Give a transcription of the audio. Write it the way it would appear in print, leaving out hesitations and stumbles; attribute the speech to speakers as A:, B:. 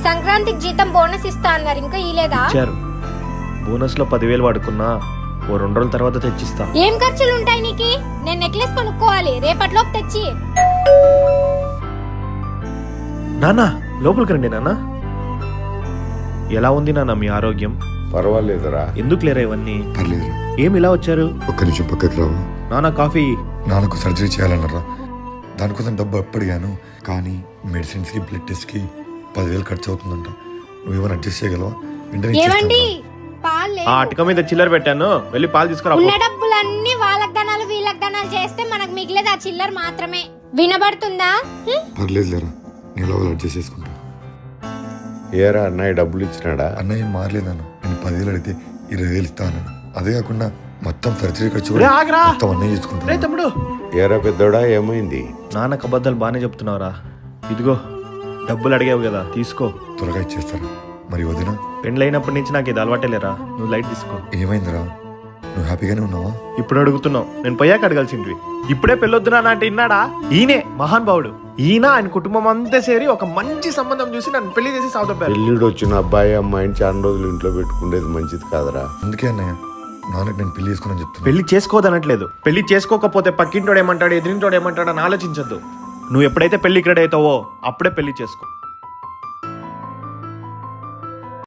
A: సంక్రాంతికి జీతం బోనస్ ఇస్తా అన్నారు, ఇంకా ఇలేదా?
B: ఇచ్చారు. బోనస్ లో 10,000 వాడుకున్నా, ఓ 2 రోజుల తర్వాత తెచ్చిస్తా.
A: ఏం ఖర్చులు ఉంటాయి నీకి? నేను నెక్లెస్ కొనుక్కోవాలి, రేపట్లోపు తెచ్చి.
B: నాన్న లోపలికి రండి. నాన్న ఎలా ఉంది నాన్న మీ ఆరోగ్యం?
C: పర్వాలేదురా.
B: ఎందుకు లేరా ఇవన్నీ?
D: పర్లేదు.
B: ఏమి ఇలా వచ్చారు?
D: ఒక్క నిమిషం పక్కకి రావు.
B: నాన్న కాఫీ.
D: నాన్నకు సర్జరీ చేయాలన్నారా, దానికోసం డబ్బు అప్పడిగాను, కానీ మెడిసిన్స్ కి బ్లడ్ టెస్ట్ కి 10,000 ఖర్చు అవుతుందంట. నువ్వేమైనా అడ్జస్ట్ చేయగలవా? వెంటనే
A: ఏవండి
D: ఇచ్చేస్తాను.
A: పాలు
B: ఆ అటక మీద చిల్లర పెట్టాను, వెళ్ళి పాలు తీసుకురా.
A: ఉన్న డబ్బులన్నీ వాళ్ళకి దనాలు వీళ్ళకి దనాలు చేస్తే మనకు మిగిలేదు ఆ చిల్లర మాత్రమే. వినబడుతుందా?
D: పర్లేదు లేరా, నేను లోపల అడ్జస్ట్ చేసుకుంటా.
C: ఏరా అన్నయ్య డబ్బులు ఇచ్చినాడా?
D: అన్నయ్య ఏం మారలేదన్న, నేను 10,000 అడిగితే 20,000 ఇస్తా అన్నాడు. అదే కాకుండా మొత్తం సర్జరీ ఖర్చు
B: రే ఆగ్రా.
D: మొత్తం అన్నయ్య
B: రే
D: చేసుకుంటా.
B: తమ్ముడు.
C: ఏరా పెద్దోడా ఏమైంది?
B: నాన్నకు అబద్ధాలు బాగానే చెప్తున్నావురా. ఇదిగో డబ్బులు అడిగావు కదా, తీసుకో.
D: త్వరగా ఇచ్చేస్తారా? మరి వదినా?
B: పెండ్లైనప్పటి నుంచి నాకు ఇది అలవాటే లేరా. నువ్వు లైట్ తీసుకో.
D: ఏమైందిరా, నువ్వు హ్యాపీగానే ఉన్నావా?
B: ఇప్పుడు అడుగుతున్నావు, నేను పోయాక అడగాల్సింది. ఇప్పుడే పెళ్ళొద్దునా అంటే ఇన్నాడా? ఈయనే మహాన్ భావుడు. ఈయన ఆయన కుటుంబం అంతా సేరి ఒక మంచి సంబంధం చూసి నన్ను పెళ్లి చేసి సాగుతారు.
C: పెళ్ళిడు వచ్చిన అబ్బాయి అమ్మాయిని చాలా రోజులు ఇంట్లో పెట్టుకునేది మంచిది కాదురా.
D: అందుకే అన్నయ్య నాన్నకు నేను పెళ్లి చేసుకుని చెప్తున్నా.
B: పెళ్లి చేసుకోదనట్లేదు. పెళ్లి చేసుకోకపోతే పక్కింటోడు ఏమంటాడు, ఎదిరింటోడు ఏమంటాడు అని ఆలోచించద్దు. నువ్వు ఎప్పుడైతే పెళ్లికి రెడీ అవుతావో అప్పుడే పెళ్లి చేసుకో.